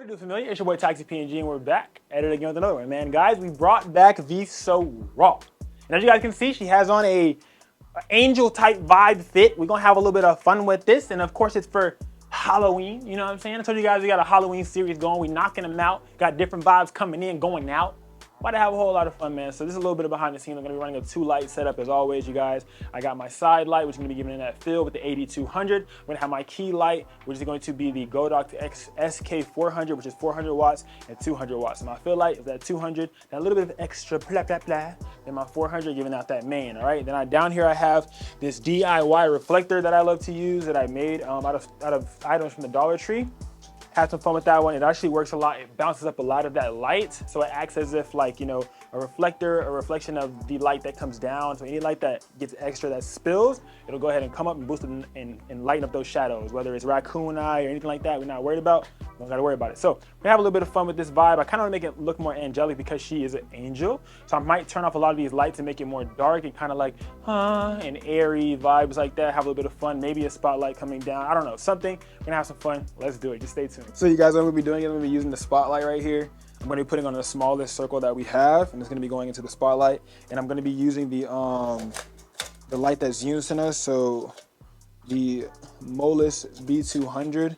What it do, familiar? It's your boy Taxi PNG, and we're back at it again with another one, man. Guys, we brought back the So Raw. And as you guys can see, she has on a angel type vibe fit. We're gonna have a little bit of fun with this, and of course it's for Halloween, you know what I'm saying? I told you guys we got a Halloween series going. We knocking them out, got different vibes coming in, going out. About to have a whole lot of fun, man. So this is a little bit of behind the scenes. I'm gonna be running a 2-light setup as always, you guys. I got my side light, which is gonna be giving it that feel with the AD200. I'm gonna have my key light, which is going to be the Godox SK400, which is 400 watts and 200 watts. So my fill light is that 200, and a little bit of extra blah, blah, blah. Then my 400 giving out that main, all right? Then down here I have this DIY reflector that I love to use that I made out of items from the Dollar Tree. Had some fun with that one. It actually works a lot. It bounces up a lot of that light. So it acts as if like, you know, a reflection of the light that comes down. So any light that gets extra that spills, it'll go ahead and come up and boost it and lighten up those shadows. Whether it's raccoon eye or anything like that, we're not worried about. We don't gotta worry about it. So we have a little bit of fun with this vibe. I kind of want to make it look more angelic because she is an angel. So I might turn off a lot of these lights and make it more dark and kind of like, and airy vibes like that. Have a little bit of fun. Maybe a spotlight coming down. I don't know, something. We're gonna have some fun. Let's do it. Just stay tuned. So you guys, what I'm gonna be doing is I'm gonna be using the spotlight right here. I'm gonna be putting on the smallest circle that we have, and it's gonna be going into the spotlight. And I'm gonna be using the light that's used in us. So the Molis B200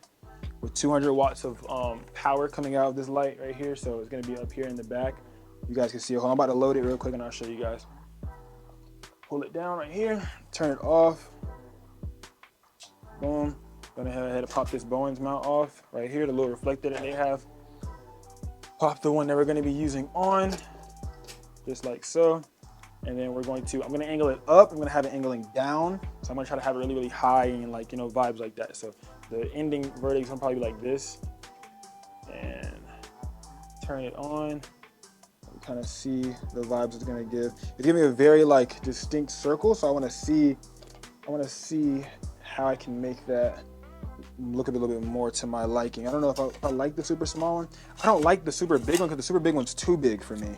with 200 watts of power coming out of this light right here. So it's gonna be up here in the back. You guys can see it. Hold on, I'm about to load it real quick and I'll show you guys. Pull it down right here, turn it off. Boom. Gonna go ahead and pop this Bowens mount off right here, the little reflector that they have. Pop the one that we're gonna be using on, just like so. And then I'm gonna angle it up. I'm gonna have it angling down. So I'm gonna try to have it really, really high and like, you know, vibes like that. So the ending vertex will probably be like this. And turn it on. Kind of see the vibes it's gonna give. It's giving me a very like distinct circle. So I wanna see how I can make that look a little bit more to my liking. I don't know if I like the super small one. I don't like the super big one because the super big one's too big for me.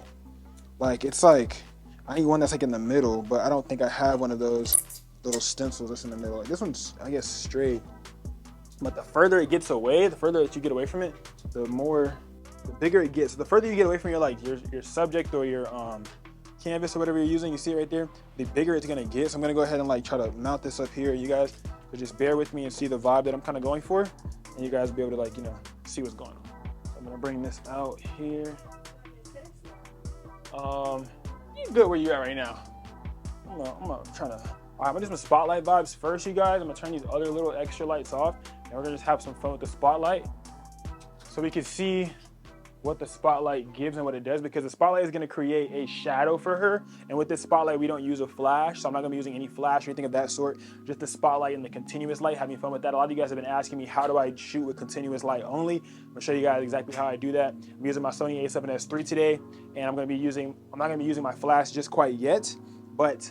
Like, it's like, I need one that's like in the middle, but I don't think I have one of those little stencils that's in the middle. Like, this one's, I guess, straight. But the further it gets away, the further that you get away from it, the bigger it gets. The further you get away from your subject or your canvas or whatever you're using, you see it right there, the bigger it's gonna get. So I'm gonna go ahead and like try to mount this up here, you guys. So just bear with me and see the vibe that I'm kind of going for, and you guys will be able to like, you know, see what's going on. So I'm gonna bring this out here. You good where you're at right now. I'm gonna try to, all right, I'm gonna do some spotlight vibes first, you guys. I'm gonna turn these other little extra lights off, and we're gonna just have some fun with the spotlight so we can see what the spotlight gives and what it does, because the spotlight is going to create a shadow for her. And with this spotlight, we don't use a flash, so I'm not going to be using any flash or anything of that sort. Just the spotlight and the continuous light, having fun with that. A lot of you guys have been asking me, how do I shoot with continuous light only? I'm going to show you guys exactly how I do that. I'm using my Sony a7S III today, and I'm not going to be using my flash just quite yet, but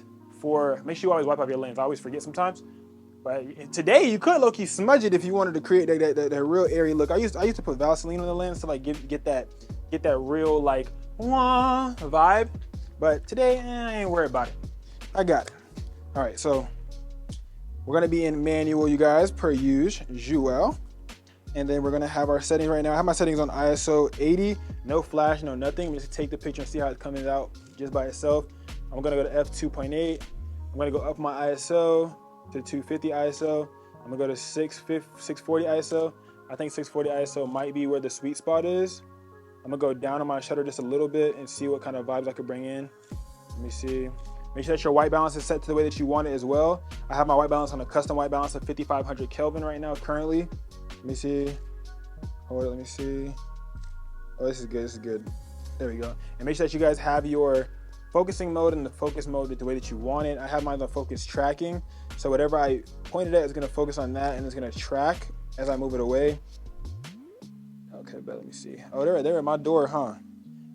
make sure you always wipe off your lens. I always forget sometimes. But today you could low-key smudge it if you wanted to create that real airy look. I used to put Vaseline on the lens to like get that real like wah vibe. But today I ain't worried about it. I got it. All right, so we're gonna be in manual, you guys, per usual. And then we're gonna have our settings right now. I have my settings on ISO 80, no flash, no nothing. Just take the picture and see how it's coming out just by itself. I'm gonna go to f2.8. I'm gonna go up my ISO to 250 ISO. I'm gonna go to 640 ISO. I think 640 ISO might be where the sweet spot is. I'm gonna go down on my shutter just a little bit and see what kind of vibes I could bring in. Let me see. Make sure that your white balance is set to the way that you want it as well. I have my white balance on a custom white balance of 5500 Kelvin right now currently. Let me see. Hold on, let me see. Oh, this is good, this is good. There we go. And make sure that you guys have your focusing mode and the focus mode the way that you want it. I have mine on focus tracking. So whatever I pointed at is gonna focus on that and it's gonna track as I move it away. Okay, but let me see. Oh, they're at my door, huh?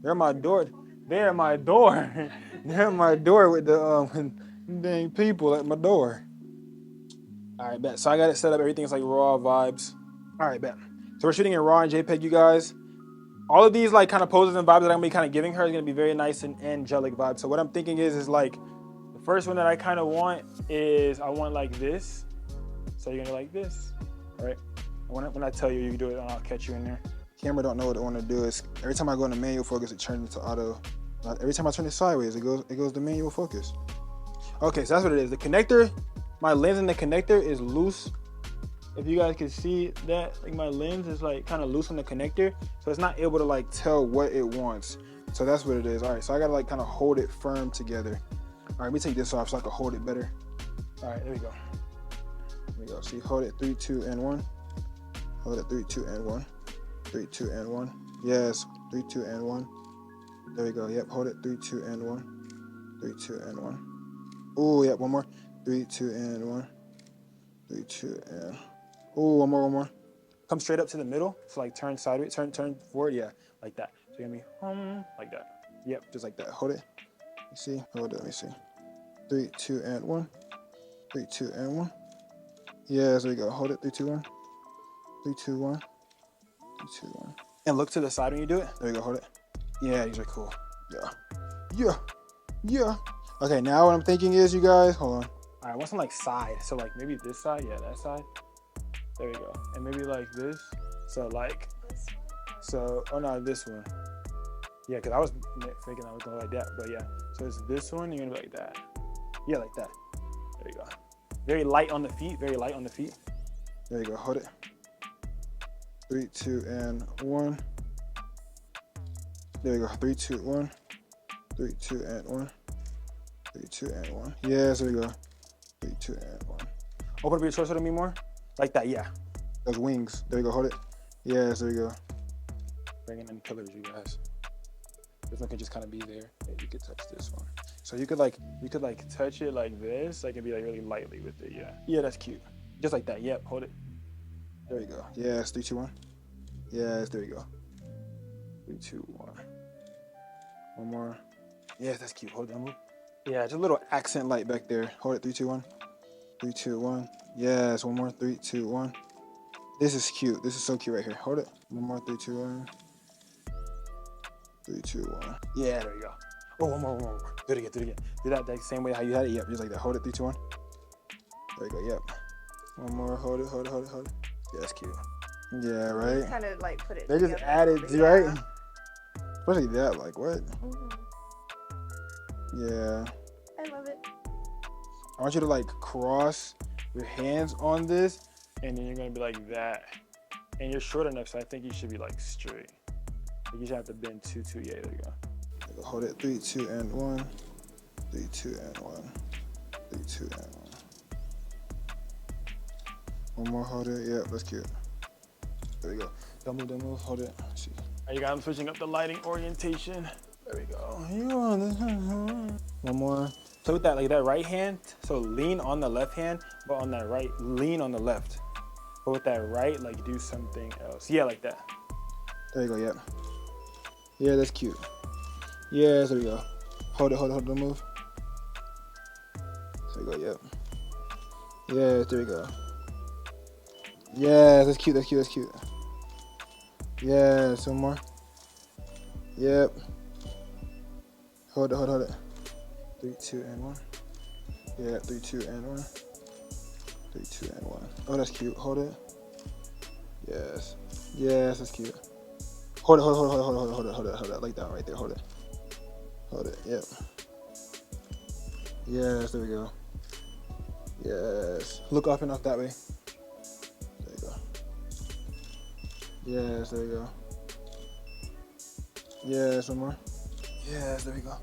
They're at my door. They're at my door. They're at my door with the dang people at my door. All right, bet. So I got it set up. Everything's like raw vibes. All right, bet. So we're shooting in RAW and JPEG, you guys. All of these like kind of poses and vibes that I'm gonna be kind of giving her is gonna be very nice and angelic vibes. So what I'm thinking is like, the first one that I kind of want is I want like this. So you're gonna like this, all right? When I tell you, you do it, and I'll catch you in there. camera don't know what it want to do. Is every time I go into manual focus, it turns into auto. Every time I turn it sideways, it goes to manual focus. Okay, so that's what it is. The connector, my lens in the connector is loose. If you guys can see that, like my lens is like kind of loose on the connector, so it's not able to like tell what it wants. So that's what it is. All right, so I gotta like kind of hold it firm together. All right, let me take this off so I can hold it better. All right, there we go. There we go. See, hold it 3, 2, and 1. Hold it 3, 2, and 1. 3, 2, and 1. Yes, 3, 2, and 1. There we go. Yep, hold it 3, 2, and 1. 3, 2, and 1. Oh, yep, one more. 3, 2, and 1. 3, 2, and. Oh, one more. Come straight up to the middle. So like turn sideways, turn forward. Yeah, like that. So you're gonna be like that. Yep, just like that. Hold it. You see? Hold it. Let me see. 3, 2, and 1. 3, 2, and 1. Yes, there we go. Hold it. 3, 2, 1. 3, 2, 1. 3, 2, 1. And look to the side when you do it. There we go. Hold it. Yeah, these are cool. Yeah. Okay, now what I'm thinking is, you guys, hold on. All right, I want some like side. So like maybe this side. Yeah, that side. There we go. And maybe like this. So like, oh no, this one. Yeah, because I was thinking I was going like that, but yeah. So it's this one, you're gonna be like that. Yeah, like that. There you go. Very light on the feet, very light on the feet. There you go, hold it. 3, 2, and 1. There you go, 3, 2, 1. 3, 2, and 1. 3, 2, and 1. Yes, there we go. 3, 2, and 1. Open up your torso to me more. Like that, yeah. Those wings. There you go, hold it. Yes, there you go. Bringing in pillars, you guys. This one could just kind of be there. Yeah, you could touch this one. So you could like touch it like this. I can be like really lightly with it, yeah. Yeah, that's cute. Just like that, yep, hold it. There you go. Yes, 3, 2, 1. Yes, there you go. 3, 2, 1. One more. Yes, that's cute. Hold that move. Yeah, just a little accent light back there. Hold it, 3, 2, 1. 3, 2, 1. Yes, one more. 3, 2, 1. This is cute. This is so cute right here. Hold it. One more. 3, 2, 1. 3, 2, 1. Yeah, there you go. Oh, one more. Do it again. Do that same way how you had it. Yep, just like that. Hold it. 3, 2, 1. There you go. Yep. One more. Hold it. Yeah, that's cute. Yeah, right. Kind of like put it. They just added, right? Especially that. Like what? Yeah. I love it. I want you to like cross your hands on this, and then you're gonna be like that. And you're short enough, so I think you should be like straight. You should have to bend 2, 2. Yeah, there you go. Hold it. 3, 2, and 1. 3, 2, and 1. 3, 2, and 1. One more. Hold it. Yeah, that's cute. There we go. Don't move. Hold it. Let's see. All right, you guys, I'm switching up the lighting orientation. There we go. One more. So with that, like that right hand, so lean on the left hand, but on that right, lean on the left. But with that right, like do something else. Yeah, like that. There you go, yep. Yeah, that's cute. Yes, there we go. Hold it, don't move. There we go, yep. Yes, there we go. Yes, that's cute. Yes, one more. Yep. Hold it. 3, 2, and 1. Yeah, 3, 2, and 1. 3, 2, and 1. Oh, that's cute. Hold it. Yes, that's cute. Hold it. Like that right there. Hold it. Yep. Yes, there we go. Yes. Look up and up that way. There you go. Yes, there you go. Yes, one more. Yes, there we go.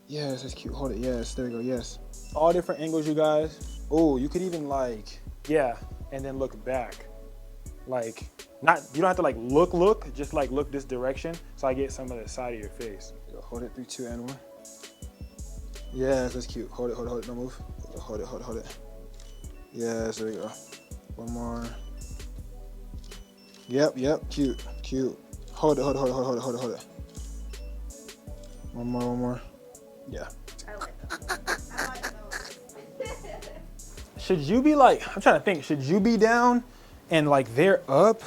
Yes, that's cute. Hold it. Yes, there we go. Yes. All different angles, you guys. Oh, you could even like, yeah, and then look back. Like, you don't have to like look, just like look this direction so I get some of the side of your face. Hold it. 3, 2, and 1. Yes, that's cute. Hold it. Don't move. Hold it. Yes, there we go. One more. Yep. Cute. Hold it. One more. Yeah. I like those. I like those. Should you be like, I'm trying to think, should you be down and like they're up?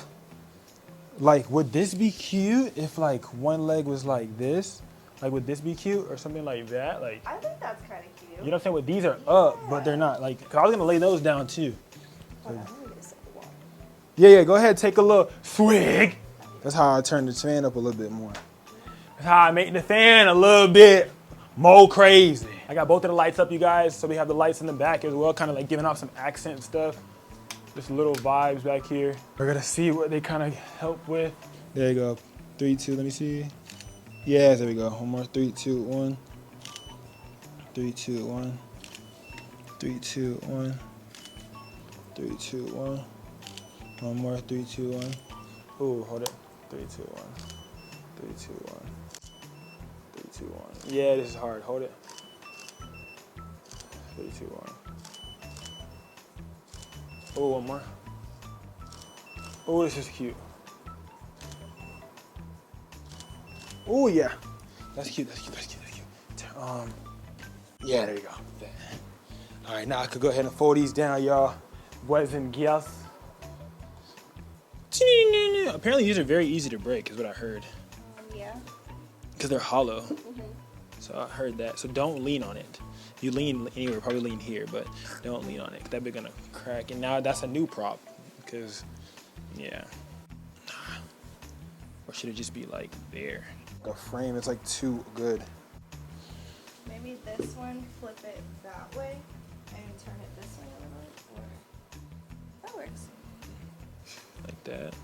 Like, would this be cute if like one leg was like this? Like, would this be cute or something like that? Like, I think that's kind of cute. you know what I'm saying? Well, these are up, but they're not. Like, 'cause I was gonna lay those down too. Hold on, let me get a sip of water. Yeah, go ahead, take a little swig. That's how I turn the fan up a little bit more. That's how I make the fan a little bit more crazy. I got both of the lights up, you guys, so we have the lights in the back as well, kind of like giving off some accent and stuff. Just little vibes back here. We're gonna see what they kind of help with. There you go. 3, 2, let me see. Yes, there we go. One more. 3, 2, 1. 3, 2, 1. 3, 2, 1. 3, 2, 1. One more. 3, 2, 1. Ooh, hold it. 3, 2, 1. 3, 2, 1. 3, 2, 1. Yeah, this is hard. Hold it. 3, 2, 1. Oh, one more. Oh, this is cute. Oh, yeah. That's cute, that's cute, that's cute, that's cute. Yeah, there you go. All right, now I could go ahead and fold these down, y'all. Boys and girls. Apparently these are very easy to break, is what I heard. Yeah. Because they're hollow. So I heard that. So don't lean on it. You lean anywhere, probably lean here, but don't lean on it. That bit gonna crack. And now that's a new prop. Because, yeah. Or should it just be like there? The frame is like too good. Maybe this one, flip it that way and turn it this way a little. Or that works. Like that.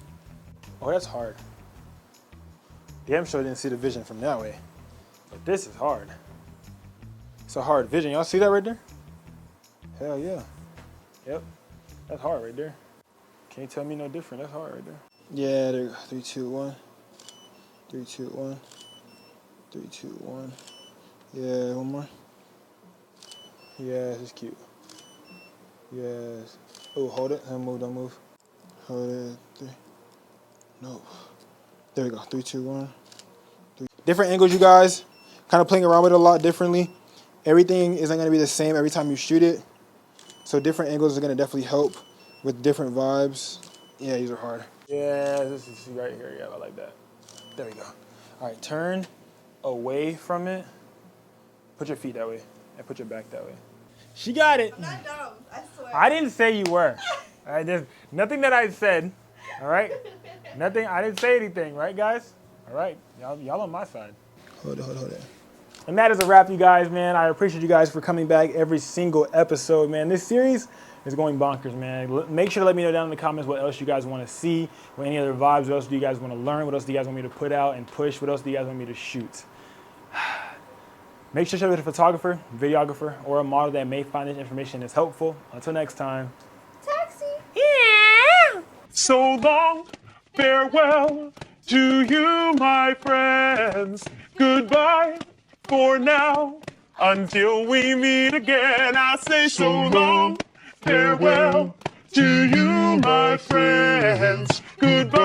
Oh, that's hard. Damn sure didn't see the vision from that way. But this is hard. It's a hard vision. Y'all see that right there? Hell yeah. Yep. That's hard right there. Can't tell me no different. That's hard right there. Yeah, there you go. 3, 2, 1. 3, 2, 1. 3, 2, 1. Yeah, one more. Yes, it's cute. Yes. Oh, hold it. Don't move, don't move. Hold it. 3. No. There we go. 3, 2, 1. 3. Different angles, you guys. Kind of playing around with it a lot differently. Everything isn't going to be the same every time you shoot it. So different angles are going to definitely help with different vibes. Yeah, these are hard. Yeah, this is right here. Yeah, I like that. There we go. All right, turn away from it. Put your feet that way and put your back that way. She got it. I'm not dumb, I swear. I didn't say you were. All right, there's nothing that I said. All right, nothing. I didn't say anything, right, guys? All right, y'all on my side. Hold it. And that is a wrap, you guys, man. I appreciate you guys for coming back every single episode, man. This series is going bonkers, man. Make sure to let me know down in the comments what else you guys want to see, what any other vibes, what else do you guys want to learn, what else do you guys want me to put out and push, what else do you guys want me to shoot. Make sure to check out a photographer, videographer, or a model that may find this information as helpful. Until next time. Taxi. Yeah. So long, farewell to you, my friends. Goodbye for now. Until we meet again, I say so long, farewell to you, my friends. Goodbye.